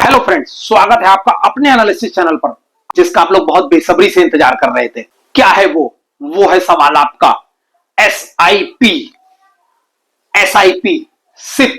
Hello friends, स्वागत है आपका अपने एनालिसिस चैनल पर, जिसका आप लोग बहुत बेसब्री से इंतजार कर रहे थे। क्या है वो है सवाल आपका एसआईपी। एसआईपी सिप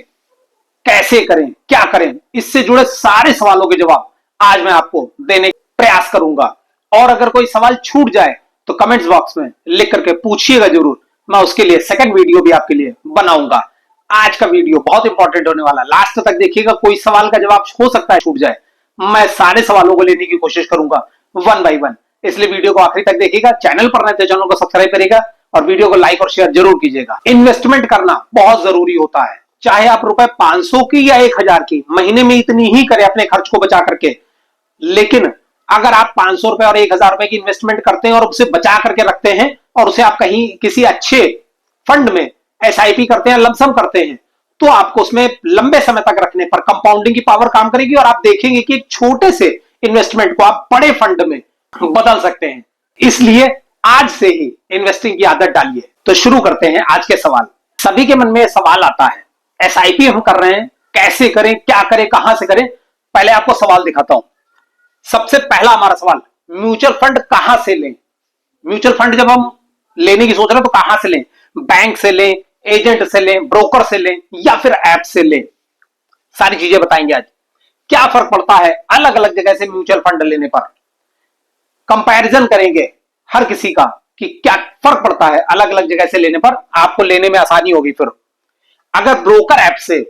कैसे करें, क्या करें, इससे जुड़े सारे सवालों के जवाब आज मैं आपको देने का प्रयास करूंगा। और अगर कोई सवाल छूट जाए तो कमेंट्स बॉक्स में लिख करके पूछिएगा जरूर, मैं उसके लिए सेकंड वीडियो भी आपके लिए बनाऊंगा। आज का वीडियो बहुत इंपॉर्टेंट होने वाला है, लास्ट तक देखिएगा। कोई सवाल का जवाब हो सकता है छूट जाए, मैं सारे सवालों को लेने की कोशिश करूंगा वन बाय वन, इसलिए वीडियो को आखिरी तक देखिएगा। चैनल पर नए तो चैनल को सब्सक्राइब करेगा और वीडियो को लाइक और शेयर जरूर कीजिएगा। इन्वेस्टमेंट करना बहुत जरूरी होता है, चाहे आप रुपए 500 की या 1000 की महीने में इतनी ही करें अपने खर्च को बचा करके। लेकिन अगर आप 500 रुपए और 1000 रुपए की इन्वेस्टमेंट करते हैं और उसे बचा करके रखते हैं और उसे आप कहीं किसी अच्छे फंड में एसआईपी करते हैं, लमसम करते हैं, तो आपको उसमें लंबे समय तक रखने पर कंपाउंडिंग की पावर काम करेगी और आप देखेंगे कि एक छोटे से इन्वेस्टमेंट को आप बड़े फंड में बदल सकते हैं। इसलिए आज से ही इन्वेस्टिंग की आदत डालिए। तो शुरू करते हैं आज के सवाल। सभी के मन में सवाल आता है, एसआईपी हम कर रहे हैं, कैसे करें, क्या करें, कहां से करें। पहले आपको सवाल दिखाता हूं। सबसे पहला हमारा सवाल, म्यूचुअल फंड कहां से लें। म्यूचुअल फंड जब हम लेने की सोच रहे हैं तो कहां से लें? बैंक से लें, एजेंट से लें, ब्रोकर से लें या फिर ऐप से लें? सारी चीजें बताएंगे आज। क्या फर्क पड़ता है अलग अलग जगह से म्यूचुअल फंड लेने पर, कंपैरिजन करेंगे हर किसी का कि क्या फर्क पड़ता है अलग अलग जगह से लेने पर, आपको लेने में आसानी होगी। फिर अगर ब्रोकर ऐप से,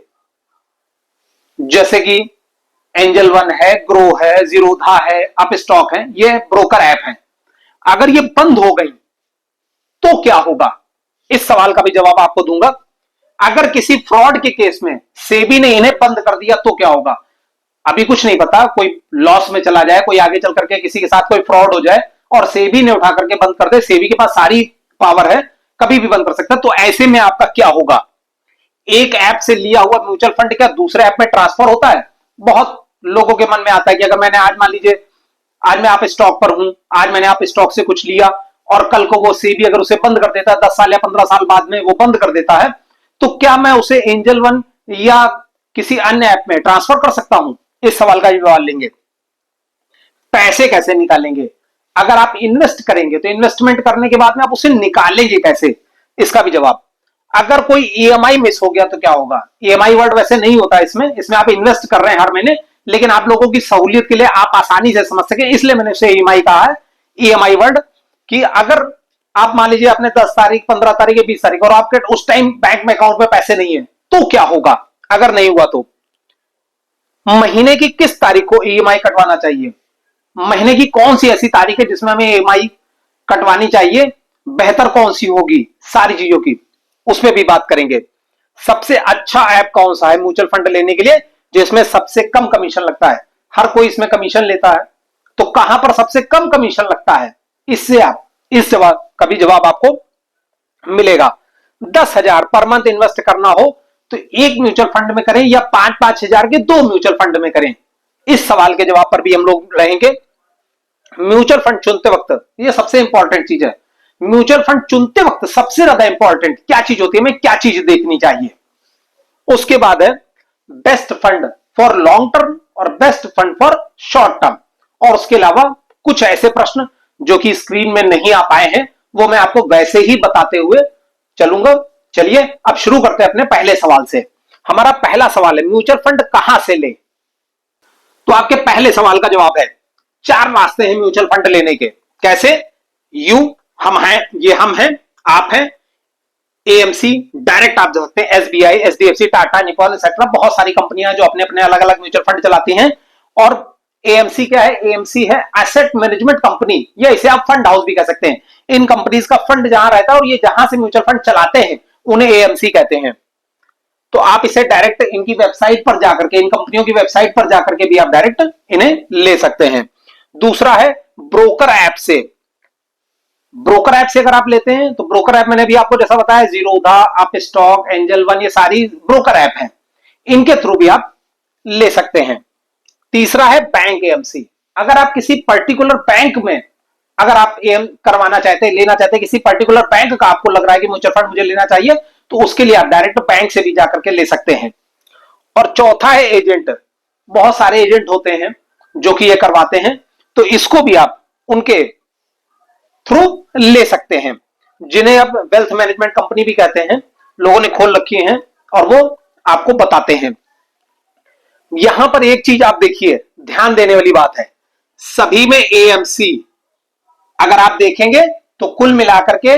जैसे कि एंजल वन है, ग्रो है, जीरोधा है, अप स्टॉक है, ये ब्रोकर ऐप है, अगर ये बंद हो गई तो क्या होगा? इस सवाल का भी जवाब आपको दूंगा। अगर किसी फ्रॉड के केस में सेबी ने इन्हें बंद कर दिया तो क्या होगा? अभी कुछ नहीं पता, कोई लॉस में चला जाए, कोई आगे चल करके किसी के साथ कोई फ्रॉड हो जाए और सेबी ने उठा करके बंद कर दे। सेबी के पास सारी पावर है, कभी भी बंद कर सकता है। तो ऐसे में आपका क्या होगा? एक ऐप से लिया हुआ म्यूचुअल फंड क्या दूसरे ऐप में ट्रांसफर होता है? बहुत लोगों के मन में आता है कि अगर मैंने आज, मान लीजिए आज मैं आप स्टॉक पर हूं, आज मैंने आप स्टॉक से कुछ लिया और कल को वो सेबी अगर उसे बंद कर देता है, 10 साल या 15 साल बाद में वो बंद कर देता है, तो क्या मैं उसे एंजल वन या किसी अन्य ऐप में ट्रांसफर कर सकता हूं? इस सवाल का जवाब लेंगे। पैसे कैसे निकालेंगे? अगर आप इन्वेस्ट करेंगे तो इन्वेस्टमेंट करने के बाद में आप उसे निकालेंगे कैसे? इसका भी जवाब। अगर कोई ईएमआई मिस हो गया तो क्या होगा? ईएमआई वर्ड वैसे नहीं होता इसमें आप इन्वेस्ट कर रहे हैं हर महीने, लेकिन आप लोगों की सहूलियत के लिए आप आसानी से समझ सके इसलिए मैंने उसे ईएमआई कहा है, ईएमआई वर्ड। कि अगर आप मान लीजिए आपने 10 तारीख, 15 तारीख या 20 तारीख और आपके उस टाइम बैंक में अकाउंट में पैसे नहीं है, तो क्या होगा? अगर नहीं हुआ तो महीने की किस तारीख को ईएमआई कटवाना चाहिए? महीने की कौन सी ऐसी तारीख है जिसमें हमें ईएमआई कटवानी चाहिए? बेहतर कौन सी होगी? सारी चीजों की उसमें भी बात करेंगे। सबसे अच्छा ऐप कौन सा है म्यूचुअल फंड लेने के लिए, जिसमें सबसे कम कमीशन लगता है? हर कोई इसमें कमीशन लेता है, तो कहां पर सबसे कम कमीशन लगता है? इससे आप इस जवाब का भी जवाब आपको मिलेगा। 10,000 पर मंथ इन्वेस्ट करना हो तो एक म्यूचुअल फंड में करें या 5-5 हजार के 2 म्यूचुअल फंड में करें? इस सवाल के जवाब पर भी हम लोग रहेंगे। म्यूचुअल फंड चुनते वक्त यह सबसे इंपॉर्टेंट चीज है। म्यूचुअल फंड चुनते वक्त सबसे ज्यादा इंपॉर्टेंट क्या चीज होती है, हमें क्या चीज देखनी चाहिए? उसके बाद है best fund for long term और best fund for short term, और उसके अलावा कुछ ऐसे प्रश्न जो कि स्क्रीन में नहीं आ पाए हैं, वो मैं आपको वैसे ही बताते हुए चलूंगा। चलिए अब शुरू करते हैं अपने पहले सवाल से। हमारा पहला सवाल है, म्यूचुअल फंड कहां से ले? तो आपके पहले सवाल का जवाब है, 4 रास्ते हैं म्यूचुअल फंड लेने के। कैसे? हम हैं, ये हम हैं, आप हैं, एएमसी डायरेक्ट आप जा सकते हैं, SBI, HDFC, Tata, Nikon etcetera, बहुत सारी कंपनियां जो अपने अपने अलग अलग म्यूचुअल फंड चलाती हैं। और एएमसी क्या है? एएमसी है एसेट मैनेजमेंट कंपनी, या इसे आप फंड हाउस भी कह सकते हैं। इन कंपनीज का फंड जहां रहता है और ये जहां से म्यूचुअल फंड चलाते हैं उन्हें एएमसी कहते हैं। तो आप इसे डायरेक्ट इनकी वेबसाइट पर जाकर के, इन कंपनियों की वेबसाइट पर जाकर के भी आप डायरेक्ट इन्हें ले सकते हैं। दूसरा है ब्रोकर ऐप से। ब्रोकर ऐप से अगर आप लेते हैं तो ब्रोकर ऐप मैंने भी आपको जैसा बताया, Zerodha, up stock, angel one, ये सारी ब्रोकर ऐप हैं, इनके थ्रू भी आप ले सकते हैं। तीसरा है बैंक एएमसी। अगर आप किसी पर्टिकुलर बैंक में अगर आप एम करवाना चाहते हैं, लेना चाहते हैं, किसी पर्टिकुलर बैंक का आपको लग रहा है कि म्यूचुअल फंड मुझे लेना चाहिए, तो उसके लिए आप डायरेक्ट बैंक से भी जाकर के ले सकते हैं। और चौथा है एजेंट। बहुत सारे एजेंट होते हैं जो कि ये करवाते हैं, तो इसको भी आप उनके थ्रू ले सकते हैं, जिन्हें अब वेल्थ मैनेजमेंट कंपनी भी कहते हैं, लोगों ने खोल रखी हैं और वो आपको बताते हैं। यहां पर एक चीज आप देखिए, ध्यान देने वाली बात है, सभी में एएमसी अगर आप देखेंगे तो कुल मिलाकर के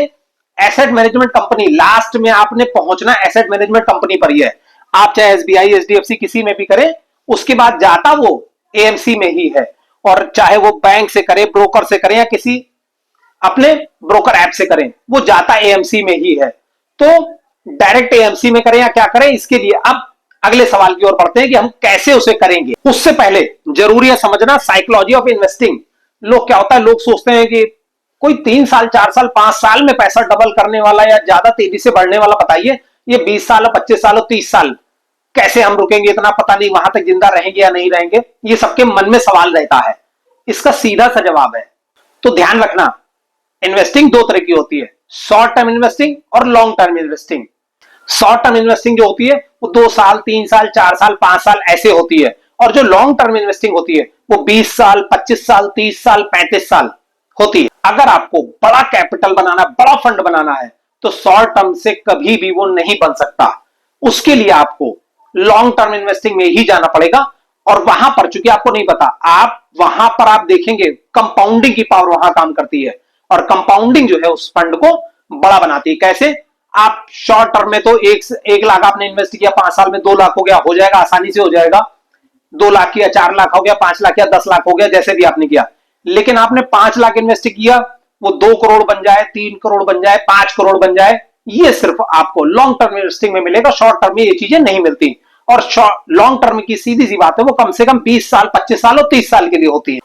एसेट मैनेजमेंट कंपनी, लास्ट में आपने पहुंचना एसेट मैनेजमेंट कंपनी पर ही है। आप चाहे एसबीआई, एचडीएफसी किसी में भी करें, उसके बाद जाता वो एएमसी में ही है। और चाहे वो बैंक से करें, ब्रोकर से करें, या किसी अपने ब्रोकर ऐप से करें, वो जाता एएमसी में ही है। तो डायरेक्ट एएमसी में करें या क्या करें, इसके लिए अब अगले सवाल की ओर बढ़ते हैं कि हम कैसे उसे करेंगे। उससे पहले जरूरी है समझना साइकोलॉजी ऑफ इन्वेस्टिंग। लोग क्या होता है, लोग सोचते हैं कि कोई 3 साल, 4 साल, 5 साल में पैसा डबल करने वाला या ज्यादा तेजी से बढ़ने वाला बताइए। ये 20 साल, 25 साल, 30 साल कैसे हम रुकेंगे, इतना पता नहीं वहां तक जिंदा रहेंगे या नहीं रहेंगे, ये सबके मन में सवाल रहता है। इसका सीधा सा जवाब है, तो ध्यान रखना, इन्वेस्टिंग दो तरह की होती है, शॉर्ट टर्म इन्वेस्टिंग और long term investing. Short term investing जो होती है वो 2 साल, 3 साल, 4 साल, 5 साल ऐसे होती है, और जो लॉन्ग टर्म इन्वेस्टिंग होती है वो 20 साल, 25 साल, 30 साल, 35 साल होती है। अगर आपको बड़ा कैपिटल बनाना, बड़ा फंड बनाना है, तो शॉर्ट टर्म से कभी भी वो नहीं बन सकता। उसके लिए आपको लॉन्ग टर्म इन्वेस्टिंग में ही जाना पड़ेगा। और वहां पर चूंकि आपको नहीं पता, आप वहां पर आप देखेंगे कंपाउंडिंग की पावर वहां काम करती है, और कंपाउंडिंग जो है उस फंड को बड़ा बनाती है। कैसे? आप शॉर्ट टर्म में तो 1 लाख आपने इन्वेस्ट किया, 5 साल में 2 लाख हो गया, हो जाएगा, आसानी से हो जाएगा। 2 लाख किया, 4 लाख हो गया, 5 लाख किया, 10 लाख हो गया, जैसे भी आपने किया। लेकिन आपने 5 लाख इन्वेस्ट किया, वो 2 करोड़ बन जाए, 3 करोड़ बन जाए, 5 करोड़ बन जाए, ये सिर्फ आपको लॉन्ग टर्म इन्वेस्टिंग में मिलेगा। शॉर्ट टर्म में ये चीजें नहीं मिलती। और लॉन्ग टर्म की सीधी सी बात है, वो कम से कम 20 साल, 25 साल और 30 साल के लिए होती है।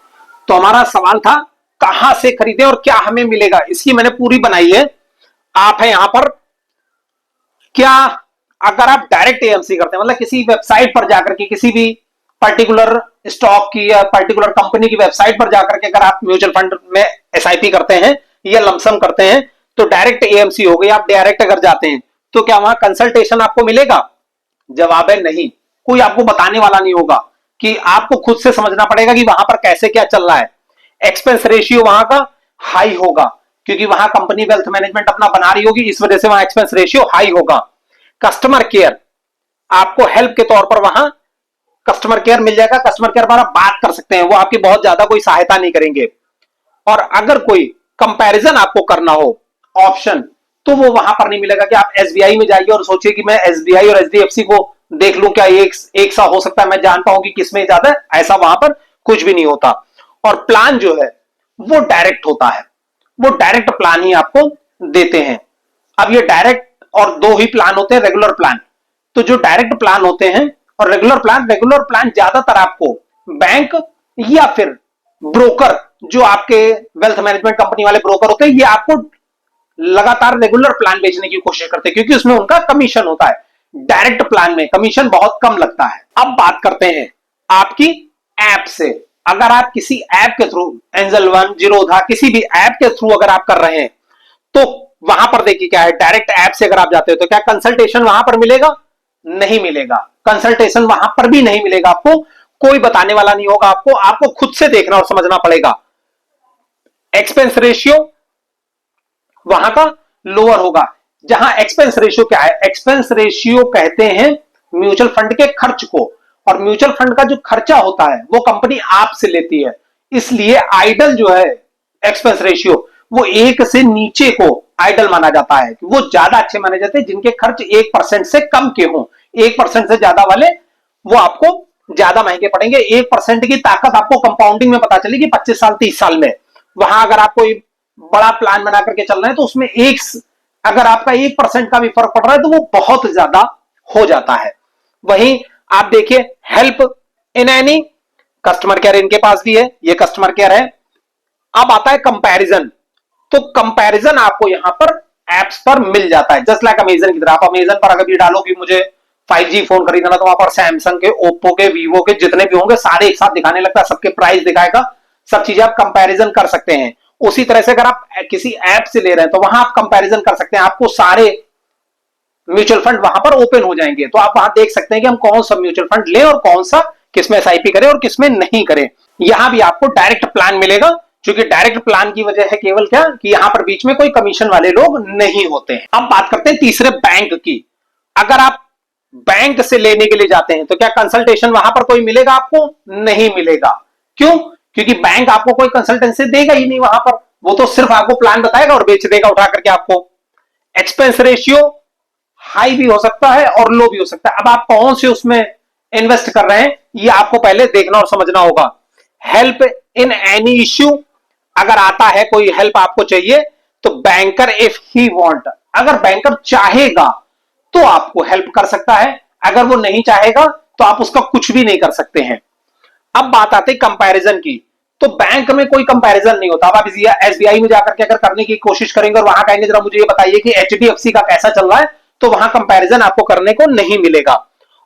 तो हमारा सवाल था कहां से खरीदें और क्या हमें मिलेगा, इसकी मैंने पूरी बनाई है। आप है यहां पर, क्या अगर आप डायरेक्ट एएमसी करते हैं, मतलब किसी वेबसाइट पर जाकर के किसी भी पर्टिकुलर स्टॉक की या पर्टिकुलर कंपनी की वेबसाइट पर जाकर के अगर आप म्यूचुअल फंड में एसआईपी करते हैं या लमसम करते हैं, तो डायरेक्ट एएमसी हो गई। आप डायरेक्ट अगर जाते हैं तो क्या वहां कंसल्टेशन आपको मिलेगा? जवाब है नहीं। कोई आपको बताने वाला नहीं होगा, कि आपको खुद से समझना पड़ेगा कि वहां पर कैसे क्या चल रहा है। एक्सपेंस रेशियो वहां का हाई होगा, क्योंकि वहां कंपनी वेल्थ मैनेजमेंट अपना बना रही होगी, इस वजह से वहां एक्सपेंस रेशियो हाई होगा। कस्टमर केयर, आपको हेल्प के तौर पर वहां कस्टमर केयर मिल जाएगा। कस्टमर केयर पर आप बात कर सकते हैं, वो आपकी बहुत ज्यादा कोई सहायता नहीं करेंगे। और अगर कोई कंपैरिजन आपको करना हो ऑप्शन, तो वो वहां पर नहीं मिलेगा कि आप एसबीआई में जाइए और सोचिए कि मैं एसबीआई और एचडीएफसी को देख लूं, क्या एक सा हो सकता है, मैं जान पाऊं कि किसमें ज्यादा है। ऐसा वहां पर कुछ भी नहीं होता। और प्लान जो है वो डायरेक्ट होता है, वो डायरेक्ट प्लान ही आपको देते हैं। अब ये डायरेक्ट और 2 ही प्लान होते हैं, रेगुलर प्लान। तो जो डायरेक्ट प्लान होते हैं और रेगुलर प्लान ज्यादातर आपको बैंक या फिर ब्रोकर, जो आपके वेल्थ मैनेजमेंट कंपनी वाले ब्रोकर होते हैं, ये आपको लगातार रेगुलर प्लान बेचने की कोशिश करते हैं, क्योंकि उसमें उनका कमीशन होता है। डायरेक्ट प्लान में कमीशन बहुत कम लगता है। अब बात करते हैं आपकी ऐप से। अगर आप किसी ऐप के थ्रू, एंजल वन, जीरोधा, किसी भी ऐप के थ्रू अगर आप कर रहे हैं, तो वहां पर देखिए क्या है, डायरेक्ट ऐप से अगर आप जाते हो तो क्या कंसल्टेशन वहां पर मिलेगा? नहीं मिलेगा। कंसल्टेशन वहां पर भी नहीं मिलेगा, आपको कोई बताने वाला नहीं होगा। आपको खुद से देखना और समझना पड़ेगा। एक्सपेंस रेशियो वहां का लोअर होगा। जहां एक्सपेंस रेशियो क्या है, एक्सपेंस रेशियो कहते हैं म्यूचुअल फंड के खर्च को, और म्यूचुअल फंड का जो खर्चा होता है वो कंपनी आपसे लेती है। इसलिए आइडल जो है एक्सपेंस रेशियो, वो 1 से नीचे को आइडल माना जाता है, कि वो ज्यादा अच्छे माने जाते हैं जिनके खर्च 1% से कम के हों। 1% से ज्यादा वाले वो आपको ज्यादा महंगे पड़ेंगे। 1% की ताकत आपको कंपाउंडिंग में पता चलेगी 25 साल, 30 साल में। वहां अगर आप कोई बड़ा प्लान बना करके चल रहे हैं, तो उसमें अगर आपका 1% का भी फर्क पड़ रहा है, तो वो बहुत ज्यादा हो जाता है। वहीं आप देखिए help in any, customer care इनके पास भी है, ये कस्टमर केयर है। अब आता है कंपैरिजन। तो कंपैरिजन आपको यहां पर एप्स पर मिल जाता है, जस्ट लाइक अमेजन की तरह। आप अमेजन पर अगर भी डालो कि मुझे 5G फोन खरीदना, तो वहां पर सैमसंग के, ओप्पो के, वीवो के जितने भी होंगे सारे एक साथ दिखाने लगता है, सबके प्राइस दिखाएगा, सब चीजें आप कंपैरिजन कर सकते हैं। उसी तरह से अगर आप किसी ऐप से ले रहे हैं, तो वहां आप कंपैरिजन कर सकते हैं। आपको सारे म्यूचुअल फंड वहां पर ओपन हो जाएंगे, तो आप वहां देख सकते हैं कि हम कौन सा म्यूचुअल फंड लें और कौन सा किसमें एसआईपी करें और किसमें नहीं करें। यहां भी आपको डायरेक्ट प्लान मिलेगा, क्योंकि डायरेक्ट प्लान की वजह है केवल क्या कि यहां पर बीच में कोई कमीशन वाले लोग नहीं होते हैं। अब बात करते हैं तीसरे बैंक की। अगर आप बैंक से लेने के लिए जाते हैं तो क्या कंसल्टेशन वहां पर कोई मिलेगा? आपको नहीं मिलेगा। क्यों? क्योंकि बैंक आपको कोई कंसल्टेंसी देगा ही नहीं वहां पर, वो तो सिर्फ आपको प्लान बताएगा और बेच देगा उठा करके आपको। एक्सपेंस रेशियो हाई भी हो सकता है और लो भी हो सकता है। अब आप कौन से उसमें इन्वेस्ट कर रहे हैं ये आपको पहले देखना और समझना होगा। हेल्प इन एनी इश्यू, अगर आता है कोई हेल्प आपको चाहिए तो बैंकर इफ ही वांट, अगर बैंकर चाहेगा तो आपको हेल्प कर सकता है, अगर वो नहीं चाहेगा तो आप उसका कुछ भी नहीं कर सकते हैं। अब बात आती है कंपैरिजन की, तो बैंक में कोई कंपैरिजन नहीं होता। अब आप एसबीआई में जाकर के अगर करने की कोशिश करेंगे और वहां कहेंगे जरा मुझे ये बताइए कि एचडीएफसी का कैसा चल रहा है, तो वहां कंपैरिजन आपको करने को नहीं मिलेगा।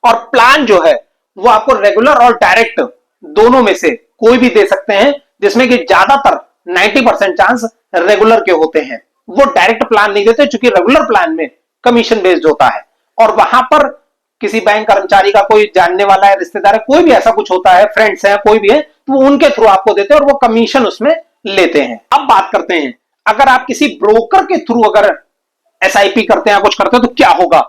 और प्लान जो है वो आपको रेगुलर और डायरेक्ट दोनों में से कोई भी दे सकते हैं, जिसमें कि ज्यादातर 90% चांस रेगुलर के होते हैं। वो डायरेक्ट प्लान नहीं देते, क्योंकि रेगुलर प्लान में कमीशन बेस्ड होता है और वहां पर किसी बैंक कर्मचारी का कोई जानने वाला है, रिश्तेदार है, कोई भी ऐसा कुछ होता है, फ्रेंड्स है, कोई भी है, तो वो उनके थ्रू आपको देते हैं और वो कमीशन उसमें लेते हैं। अब बात करते हैं अगर आप किसी ब्रोकर के थ्रू अगर एसआईपी करते हैं, कुछ करते हैं तो क्या होगा।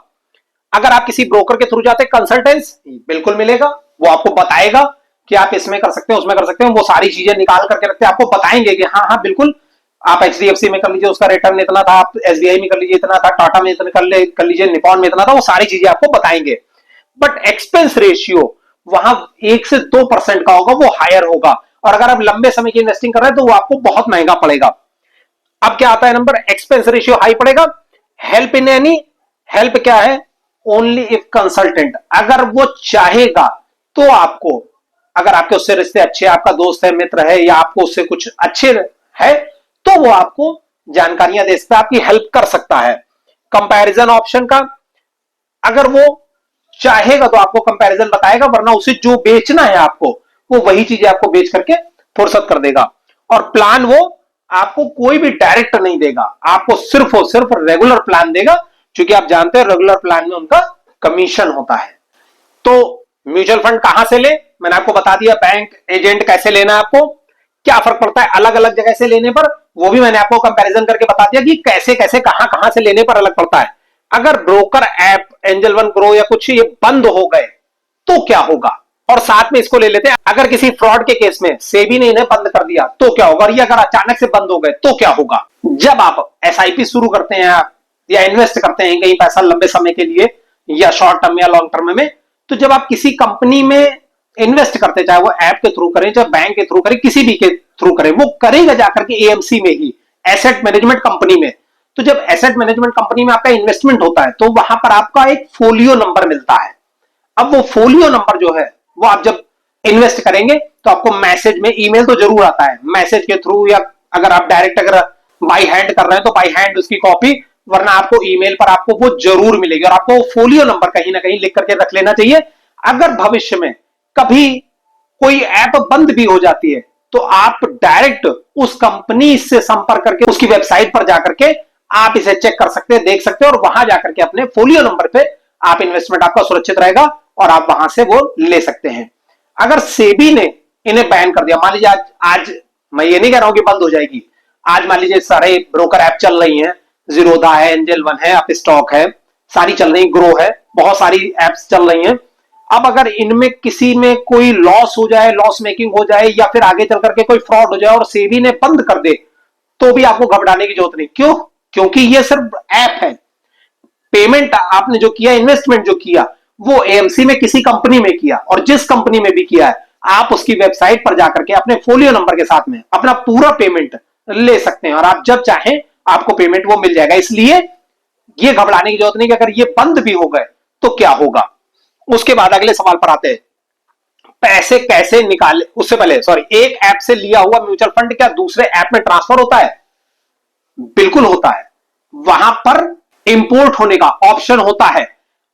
अगर आप किसी ब्रोकर के थ्रू जाते हैं, कंसल्टेंस बिल्कुल मिलेगा, वो आपको बताएगा कि आप इसमें कर सकते हैं, उसमें कर सकते हैं, वो सारी चीजें निकाल करके रखते हैं, आपको बताएंगे कि हाँ हाँ बिल्कुल आप एचडीएफसी में कर लीजिए, उसका रिटर्न इतना था, आप एसबीआई में कर लीजिए इतना था, टाटा में इतना कर लीजिए, निपॉन में इतना था, वो सारी चीजें आपको बताएंगे। बट एक्सपेंस रेशियो वहां 1 से 2% का होगा, वो हायर होगा, और अगर आप लंबे समय की इन्वेस्टिंग कर रहे हैं तो वो आपको बहुत महंगा पड़ेगा। अब क्या आता है नंबर, एक्सपेंस रेशियो हाई पड़ेगा। हेल्प इन एनी, हेल्प क्या है, ओनली इफ कंसल्टेंट, अगर वो चाहेगा तो आपको, अगर आपके उससे रिश्ते अच्छे, आपका दोस्त है, मित्र है, या आपको उससे कुछ अच्छे है, तो वो आपको जानकारियां दे सकता है, आपकी हेल्प कर सकता है। कंपैरिजन ऑप्शन का, अगर वो चाहेगा तो आपको कंपैरिजन बताएगा, वरना उसे जो बेचना है आपको वो वही चीजें आपको बेच करके फुर्सत कर देगा। और प्लान वो आपको कोई भी डायरेक्ट नहीं देगा, आपको सिर्फ और सिर्फ रेगुलर प्लान देगा, क्योंकि आप जानते हैं रेगुलर प्लान में उनका कमीशन होता है। तो म्यूचुअल फंड कहां से ले, मैंने आपको बता दिया। बैंक एजेंट कैसे लेना है, आपको क्या फर्क पड़ता है अलग अलग जगह से लेने पर, वो भी मैंने आपको कंपैरिजन करके बता दिया कि कैसे कैसे कहां कहां से लेने पर अलग पड़ता है। अगर broker app angel one grow या कुछ ये बंद हो गए तो क्या होगा, और साथ में इसको ले लेते हैं, अगर किसी फ्रॉड के केस में सेबी ने इन्हें बंद कर दिया तो क्या होगा, और ये अगर अचानक से बंद हो गए तो क्या होगा। जब आप एसआईपी शुरू करते हैं या इन्वेस्ट करते हैं कहीं पैसा लंबे समय के लिए या शॉर्ट टर्म या लॉन्ग टर्म में, तो जब आप किसी कंपनी में इन्वेस्ट करते हैं, चाहे वो ऐप के थ्रू करें, चाहे बैंक के थ्रू करें, किसी भी के थ्रू करें, वो करेगा जाकर के एएमसी में ही, एसेट मैनेजमेंट कंपनी में। तो जब एसेट मैनेजमेंट कंपनी में आपका इन्वेस्टमेंट होता है तो वहां पर आपका एक फोलियो नंबर मिलता है। अब वो फोलियो नंबर जो है वो आप जब इन्वेस्ट करेंगे तो आपको मैसेज में, ईमेल तो जरूर आता है, मैसेज के थ्रू, या अगर आप डायरेक्ट अगर बाई हैंड कर रहे हैं तो बाई हैंड उसकी कॉपी, वरना आपको ईमेल पर आपको वो जरूर मिलेगी। और आपको फोलियो नंबर कहीं ना कहीं लिख करके रख लेना चाहिए। अगर भविष्य में कभी कोई ऐप बंद भी हो जाती है तो आप डायरेक्ट उस कंपनी से संपर्क करके उसकी वेबसाइट पर जाकर के आप इसे चेक कर सकते हैं, देख सकते हैं, और वहां जाकर के अपने फोलियो नंबर पे आप इन्वेस्टमेंट आपका सुरक्षित रहेगा और आप वहां से वो ले सकते हैं। अगर सेबी ने इन्हें बैन कर दिया, मान लीजिए आज मैं ये नहीं कह रहा हूं कि बंद हो जाएगी, आज मान लीजिए सारे ब्रोकर ऐप चल रही हैं, जीरोधा है, एंजल वन है, अप स्टॉक है, सारी चल रही, ग्रो है, बहुत सारी एप्स चल रही हैं। अब अगर इनमें किसी में कोई लॉस हो जाए, लॉस मेकिंग हो जाए, या फिर आगे चल करके कोई फ्रॉड हो जाए और सेबी ने बंद कर दे, तो भी आपको घबराने की जरूरत नहीं। क्यों? क्योंकि ये सिर्फ ऐप है। पेमेंट आपने जो किया, इन्वेस्टमेंट जो किया, वो एएमसी में किसी कंपनी में किया, और जिस कंपनी में भी किया है आप उसकी वेबसाइट पर जाकर के अपने फोलियो नंबर के साथ में अपना पूरा पेमेंट ले सकते हैं, और आप जब चाहें आपको पेमेंट वो मिल जाएगा। इसलिए ये घबराने की जरूरत नहीं कि अगर ये बंद भी हो गए तो क्या होगा। उसके बाद अगले सवाल पर आते हैं, पैसे कैसे निकाले। उससे पहले एक ऐप से लिया हुआ म्यूचुअल फंड क्या दूसरे ऐप में ट्रांसफर होता है? बिल्कुल होता है। वहां पर इंपोर्ट होने का ऑप्शन होता है,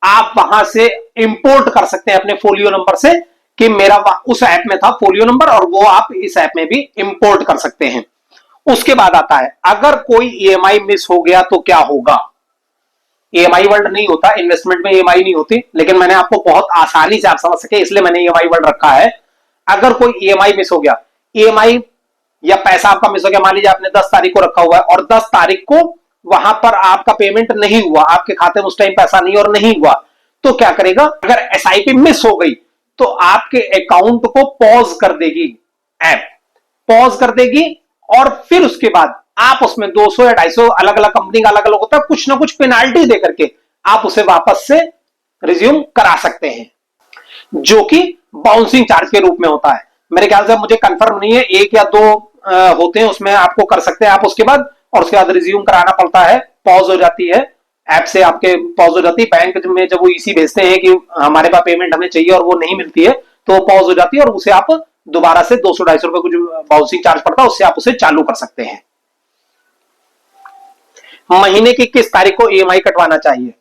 आप वहां से इंपोर्ट कर सकते हैं अपने फोलियो नंबर से, कि मेरा उस ऐप में था फोलियो नंबर, और वो आप इस ऐप में भी इंपोर्ट कर सकते हैं। उसके बाद आता है, अगर कोई ईएमआई मिस हो गया तो क्या होगा। ईएमआई वर्ल्ड नहीं होता, इन्वेस्टमेंट में ईएमआई नहीं होती, लेकिन मैंने आपको बहुत आसानी से आप समझ सके इसलिए मैंने ईएमआई वर्ल्ड रखा है। अगर कोई ईएमआई मिस हो गया, ईएमआई या पैसा आपका मिस हो गया, मान लीजिए आपने 10 तारीख को रखा हुआ है और 10 तारीख को वहां पर आपका पेमेंट नहीं हुआ, आपके खाते में उस टाइम पैसा नहीं और नहीं हुआ, तो क्या करेगा, अगर एसआईपी मिस हो गई तो आपके अकाउंट को पॉज कर देगी, ऐप पॉज कर देगी और फिर उसके बाद आप उसमें 200 या 250, अलग अलग कंपनी का अलग अलग होता है, कुछ ना कुछ पेनाल्टी दे करके आप उसे वापस से रिज्यूम करा सकते हैं, जो कि बाउंसिंग चार्ज के रूप में होता है। मेरे ख्याल से मुझे कंफर्म नहीं है, 1 या 2 होते हैं, उसमें आपको कर सकते हैं आप उसके बाद, और उसके बाद रिज्यूम कराना पड़ता है, पॉज हो जाती है, ऐप से आपके पॉज हो जाती है। बैंक में जब वो ईसी भेजते हैं कि हमारे पास पेमेंट हमें चाहिए और वो नहीं मिलती है, तो वो पॉज हो जाती है और उसे आप दोबारा से 200-250 रुपए को जो बाउंसिंग चार्ज पड़ता है उससे आप उसे चालू कर सकते हैं। महीने की किस तारीख को ईएमआई कटवाना चाहिए,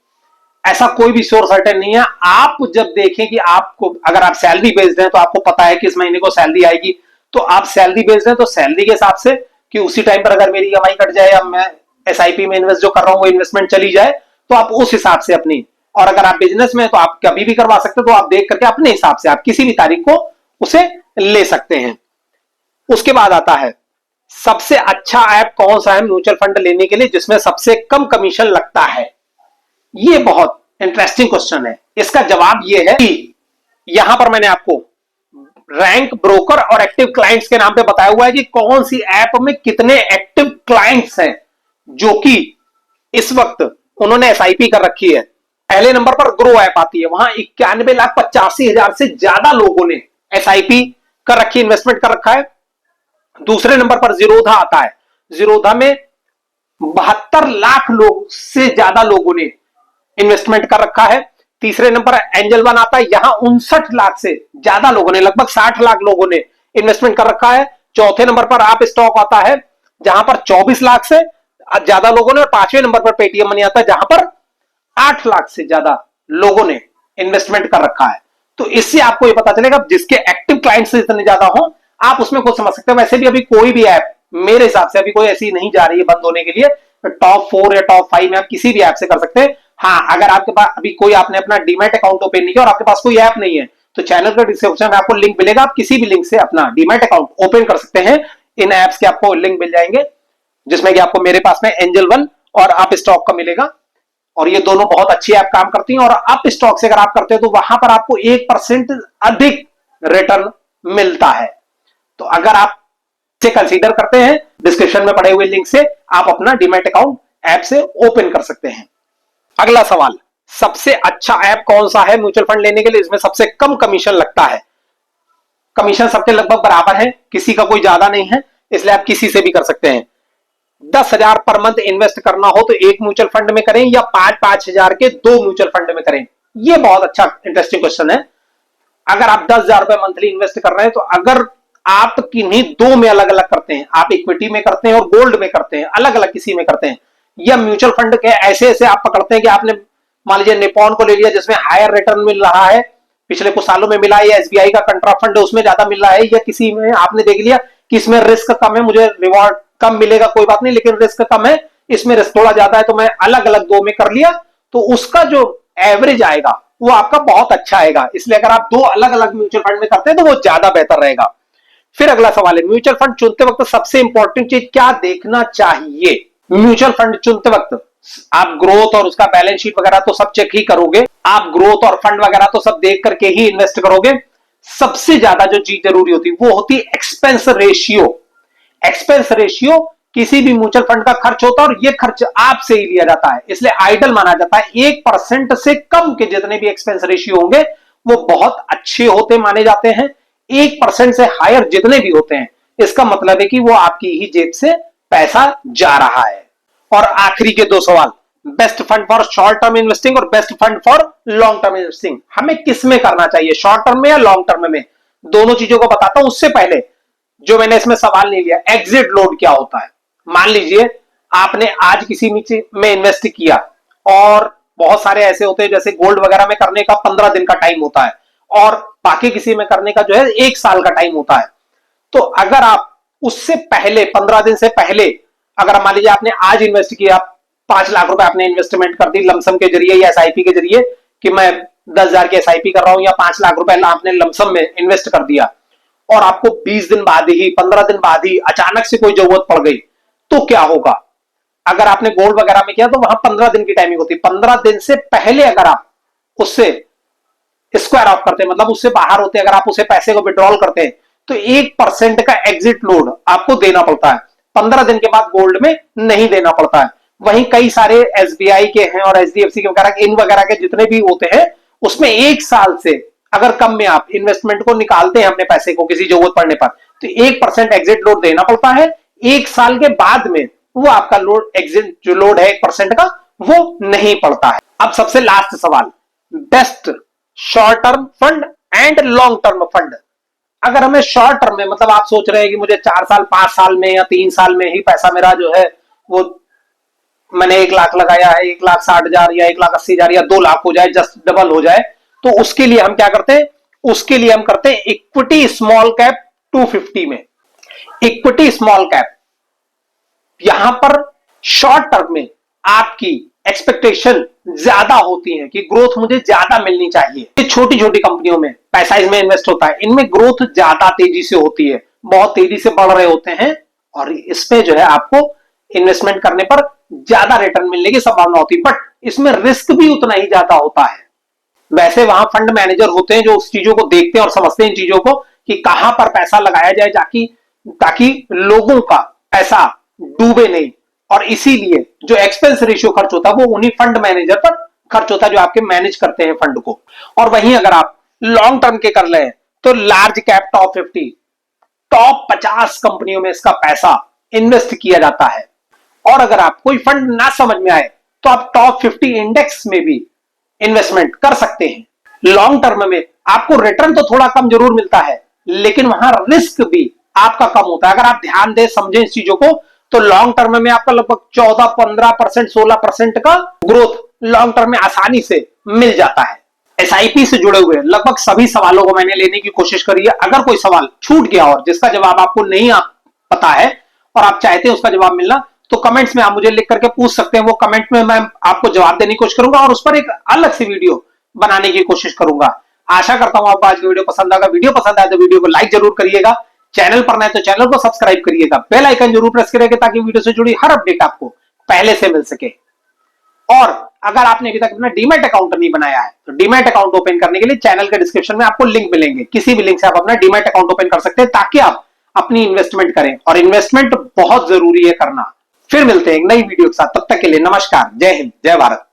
ऐसा कोई भी श्योर सर्टेन नहीं है। आप जब देखें कि आपको, अगर आप सैलरी बेच दें तो आपको पता है कि इस महीने को सैलरी आएगी, तो आप सैलरी बेच दें तो सैलरी के हिसाब से कि उसी टाइम पर अगर मेरी ईएमआई कट जाए या मैं एसआईपी में इन्वेस्ट जो कर रहा हूं वो इन्वेस्टमेंट चली जाए, तो आप उस हिसाब से अपनी, और अगर आप बिजनेस में तो आप कभी भी करवा सकते हो, तो आप देख करके अपने हिसाब से आप किसी भी तारीख को उसे ले सकते हैं। उसके बाद आता है सबसे अच्छा ऐप कौन सा है म्यूचुअल फंड लेने के लिए जिसमें सबसे कम कमीशन लगता है। ये बहुत इंटरेस्टिंग क्वेश्चन है। इसका जवाब ये है कि यहां पर मैंने आपको रैंक, ब्रोकर और एक्टिव क्लाइंट्स के नाम पे बताया हुआ है कि कौन सी ऐप में कितने एक्टिव क्लाइंट्स हैं, जो कि इस वक्त उन्होंने एसआईपी कर रखी है। पहले नंबर पर ग्रो ऐप आती है, वहां 91,85,000 से ज्यादा लोगों ने एसआईपी कर रखी, इन्वेस्टमेंट कर रखा है। दूसरे नंबर पर जीरोधा आता है, जीरोधा में 72 लाख लोग से ज्यादा लोगों ने इन्वेस्टमेंट कर रखा है। तीसरे नंबर एंजल वन आता है, यहां 59 लाख से ज्यादा लोगों ने, लगभग 60 लाख लोगों ने इन्वेस्टमेंट कर रखा है। चौथे नंबर पर आप स्टॉक आता है, जहां पर 24 लाख से ज्यादा लोगों ने, और पांचवें नंबर पर पेटीएम मनी आता है, जहां पर 8 लाख से ज्यादा लोगों ने इन्वेस्टमेंट कर रखा है। तो इससे आपको यह पता चलेगा, जिसके एक्टिव क्लाइंट्स इतने ज्यादा हो, आप उसमें खुद समझ सकते हो। वैसे भी अभी कोई भी ऐप मेरे हिसाब से अभी कोई ऐसी नहीं जा रही है बंद होने के लिए, टॉप 4 या टॉप 5 में आप किसी भी ऐप से कर सकते हैं। हाँ, अगर आपके पास अभी कोई, आपने अपना डीमैट अकाउंट ओपन नहीं किया और आपके पास कोई ऐप नहीं है, तो चैनल के डिस्क्रिप्शन में आपको लिंक मिलेगा, आप किसी भी लिंक से अपना डीमैट अकाउंट ओपन कर सकते हैं। इन ऐप्स के आपको लिंक मिल जाएंगे, जिसमें कि आपको मेरे पास में एंजल वन और अप स्टॉक का मिलेगा, और ये दोनों बहुत अच्छी ऐप काम करती हैं। और अप स्टॉक से अगर आप करते हो तो वहां पर आपको 1% अधिक रिटर्न मिलता है। तो अगर आप इसे कंसीडर करते हैं, डिस्क्रिप्शन में पड़े हुए लिंक से आप अपना डीमैट अकाउंट ऐप से ओपन कर सकते हैं। अगला सवाल, सबसे अच्छा ऐप कौन सा है म्यूचुअल फंड लेने के लिए, इसमें सबसे कम कमीशन लगता है। कमीशन सबके लगभग बराबर है, किसी का कोई ज्यादा नहीं है, इसलिए आप किसी से भी कर सकते हैं। 10,000 पर मंथ इन्वेस्ट करना हो तो एक म्यूचुअल फंड में करें या 5-5 हजार के 2 म्यूचुअल फंड में करें। यह बहुत अच्छा इंटरेस्टिंग क्वेश्चन है। अगर आप 10,000 रुपए मंथली इन्वेस्ट कर रहे हैं, तो अगर आप किन्हीं 2 में अलग अलग करते हैं, आप इक्विटी में करते हैं और गोल्ड में करते हैं, अलग अलग किसी में करते हैं, या म्यूचुअल फंड के ऐसे ऐसे आप पकड़ते हैं कि आपने मान लीजिए निपॉन को ले लिया जिसमें हायर रिटर्न मिल रहा है, पिछले कुछ सालों में मिला है, या एसबीआई का कंट्रा फंड है उसमें ज्यादा मिल रहा है, या किसी में आपने देख लिया कि इसमें रिस्क कम है, मुझे रिवॉर्ड कम मिलेगा, कोई बात नहीं, लेकिन रिस्क कम है, इसमें रिस्क थोड़ा ज्यादा है, तो मैं अलग अलग 2 में कर लिया, तो उसका जो एवरेज आएगा वो आपका बहुत अच्छा आएगा। इसलिए अगर आप 2 अलग अलग म्यूचुअल फंड में करते हैं तो वो ज्यादा बेहतर रहेगा। फिर अगला सवाल है, म्यूचुअल फंड चुनते वक्त सबसे इंपॉर्टेंट चीज क्या देखना चाहिए। म्यूचुअल फंड चुनते वक्त आप ग्रोथ और उसका बैलेंस शीट वगैरह तो सब चेक ही करोगे, आप ग्रोथ और फंड वगैरह तो सब देख करके ही इन्वेस्ट करोगे। सबसे ज्यादा जो चीज जरूरी होती है वो होती है एक्सपेंस रेशियो। एक्सपेंस रेशियो किसी भी म्यूचुअल फंड का खर्च होता है और ये खर्च आपसे ही लिया जाता है, इसलिए आइडल माना जाता है। 1% से कम के जितने भी एक्सपेंस रेशियो होंगे वो बहुत अच्छे होते माने जाते हैं। 1% से हायर जितने भी होते हैं, इसका मतलब है कि वो आपकी ही जेब से पैसा जा रहा है। और आखिरी के 2 सवाल, best fund for short term investing और best fund for long term investing, हमें किसमें करना चाहिए, शॉर्ट टर्म में या लॉन्ग टर्म में। दोनों चीजों को बताता हूं। उससे पहले जो मैंने इसमें सवाल नहीं लिया, एग्जिट लोड क्या होता है। मान लीजिए आपने आज किसी में इन्वेस्ट किया और बहुत सारे ऐसे होते हैं जैसे गोल्ड वगैरह में करने का 15 दिन का टाइम होता है और बाकी किसी में करने का जो है 1 साल का टाइम होता है। तो अगर आप उससे पहले 15 दिन से पहले, अगर मान लीजिए आपने आज इन्वेस्ट किया 5 लाख रुपए आपने इन्वेस्टमेंट कर दी लमसम के जरिए या एसआईपी के जरिए कि मैं 10,000 की एसआईपी कर रहा हूं या 5 लाख रुपए आपने लमसम में इन्वेस्ट कर दिया और आपको 20 दिन बाद ही 15 दिन बाद ही अचानक से कोई जरूरत पड़ गई तो क्या होगा? अगर आपने गोल्ड वगैरह में किया तो वहां 15 दिन की टाइमिंग होती है। 15 दिन से पहले अगर आप उससे स्क्वायर ऑफ करते हैं, मतलब उससे बाहर होते हैं, अगर आप उसे पैसे को विड्रॉल करते हैं तो 1% का एग्जिट लोड आपको देना पड़ता है। 15 दिन के बाद गोल्ड में नहीं देना पड़ता है। वहीं कई सारे एसबीआई के हैं और एचडीएफसी के वगैरह इन वगैरह के जितने भी होते हैं उसमें 1 साल से अगर कम में आप इन्वेस्टमेंट को निकालते हैं अपने पैसे को किसी जरूरत पड़ने पर तो 1% एग्जिट लोड देना पड़ता है। 1 साल के बाद में वो आपका लोड एग्जिट जो लोड है 1% का वो नहीं पड़ता है। अब सबसे लास्ट सवाल, best short term fund and long term fund. अगर हमें शॉर्ट टर्म में मतलब आप सोच रहे हैं कि मुझे 4 साल 5 साल में या 3 साल में ही पैसा मेरा जो है वो मैंने 1 लाख लगाया है 1,60,000 या 1,80,000 या 2 लाख हो जाए, जस्ट डबल हो जाए, तो उसके लिए हम क्या करते हैं? उसके लिए हम करते हैं इक्विटी स्मॉल कैप 250 में। इक्विटी स्मॉल कैप यहां पर शॉर्ट टर्म में आपकी एक्सपेक्टेशन ज्यादा होती है कि ग्रोथ मुझे ज्यादा मिलनी चाहिए। छोटी छोटी कंपनियों में पैसा इसमें इन्वेस्ट होता है, इनमें ग्रोथ ज्यादा तेजी से होती है, बहुत तेजी से बढ़ रहे होते हैं और इसमें जो है आपको इन्वेस्टमेंट करने पर ज्यादा रिटर्न मिलने की संभावना होती है, बट इसमें रिस्क भी उतना ही ज्यादा होता है। वैसे वहां फंड मैनेजर होते हैं जो उस चीजों को देखते हैं और समझते हैं इन चीजों को कि कहां पर पैसा लगाया जाए ताकि लोगों का पैसा डूबे नहीं, और इसीलिए जो एक्सपेंस रेशियो खर्च होता है वो उन्हीं फंड मैनेजर पर खर्च होता है जो आपके मैनेज करते हैं फंड को। और वहीं अगर आप लॉन्ग टर्म के कर ले तो लार्ज कैप टॉप 50 कंपनियों में इसका पैसा इन्वेस्ट किया जाता है। और अगर आप कोई फंड ना समझ में आए तो आप टॉप 50 इंडेक्स में भी इन्वेस्टमेंट कर सकते हैं। लॉन्ग टर्म में आपको रिटर्न तो थोड़ा कम जरूर मिलता है लेकिन वहां रिस्क भी आपका कम होता है। अगर आप ध्यान दें समझें इस चीजों को तो लॉन्ग टर्म में आपका लगभग 14-15% 16% का ग्रोथ लॉन्ग टर्म में आसानी से मिल जाता है। एसआईपी से जुड़े हुए लगभग सभी सवालों को मैंने लेने की कोशिश करी है। अगर कोई सवाल छूट गया और जिसका जवाब आपको नहीं पता है और आप चाहते हैं उसका जवाब मिलना तो कमेंट्स में आप मुझे लिख करके पूछ सकते हैं। वो कमेंट में मैं आपको जवाब देने की कोशिश करूंगा और उस पर एक अलग से वीडियो बनाने की कोशिश करूंगा। आशा करता हूं आपको आज की वीडियो पसंद आएगा। वीडियो पसंद आए तो वीडियो को लाइक जरूर करिएगा, चैनल पर नए तो चैनल को सब्सक्राइब करिएगा, बेल आइकन जरूर प्रेस करिएगा ताकि वीडियो से जुड़ी हर अपडेट आपको पहले से मिल सके। और अगर आपने अभी तक अपना डीमैट अकाउंट नहीं बनाया है तो डीमैट अकाउंट ओपन करने के लिए चैनल के डिस्क्रिप्शन में आपको लिंक मिलेंगे, किसी भी लिंक से आप अपना डीमैट अकाउंट ओपन कर सकते हैं ताकि आप अपनी इन्वेस्टमेंट करें। और इन्वेस्टमेंट बहुत जरूरी है करना। फिर मिलते हैं एक नई वीडियो के साथ, तब तक के लिए नमस्कार, जय हिंद, जय भारत।